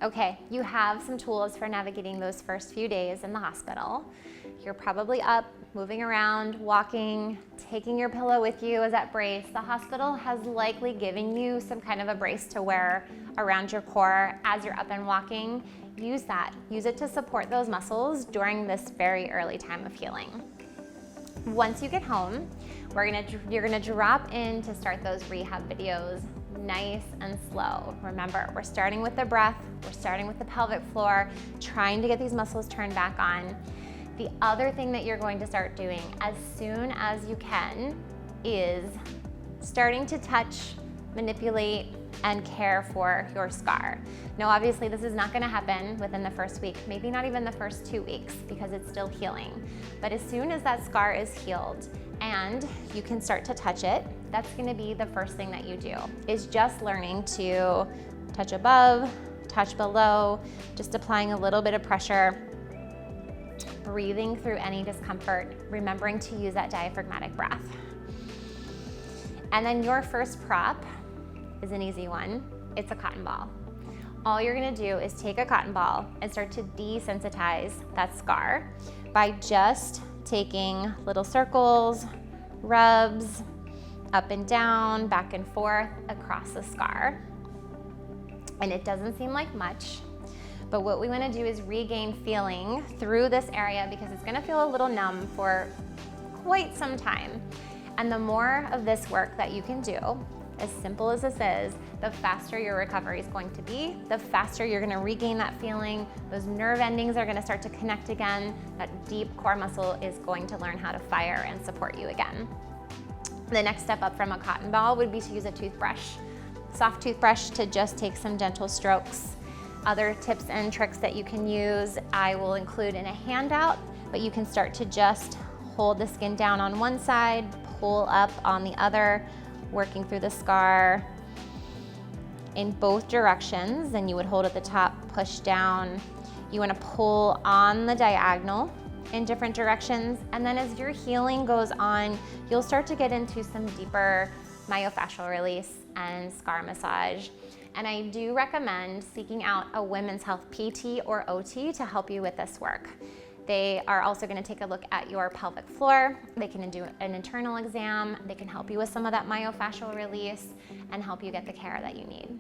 Okay, you have some tools for navigating those first few days in the hospital. You're probably up, moving around, walking, taking your pillow with you as that brace. The hospital has likely given you some kind of a brace to wear around your core as you're up and walking. Use that. Use it to support those muscles during this very early time of healing. Once you get home, you're gonna drop in to start those rehab videos nice and slow. Remember, we're starting with the breath, we're starting with the pelvic floor, trying to get these muscles turned back on. The other thing that you're going to start doing as soon as you can is starting to touch, manipulate, and care for your scar. Now, obviously, this is not gonna happen within the first week, maybe not even the first 2 weeks, because it's still healing. But as soon as that scar is healed and you can start to touch it, that's gonna be the first thing that you do, is just learning to touch above, touch below, just applying a little bit of pressure, breathing through any discomfort, remembering to use that diaphragmatic breath. And then your first prop is an easy one. It's a cotton ball. All you're gonna do is take a cotton ball and start to desensitize that scar by just taking little circles, rubs, up and down, back and forth across the scar. And it doesn't seem like much, but what we wanna do is regain feeling through this area because it's gonna feel a little numb for quite some time. And the more of this work that you can do, as simple as this is, the faster your recovery is going to be, the faster you're gonna regain that feeling, those nerve endings are gonna start to connect again, that deep core muscle is going to learn how to fire and support you again. The next step up from a cotton ball would be to use a toothbrush. Soft toothbrush to just take some gentle strokes. Other tips and tricks that you can use, I will include in a handout, but you can start to just hold the skin down on one side, pull up on the other, working through the scar in both directions. Then you would hold at the top, push down. You wanna pull on the diagonal in different directions. And then as your healing goes on, you'll start to get into some deeper myofascial release and scar massage. And I do recommend seeking out a women's health PT or OT to help you with this work. They are also gonna take a look at your pelvic floor. They can do an internal exam. They can help you with some of that myofascial release and help you get the care that you need.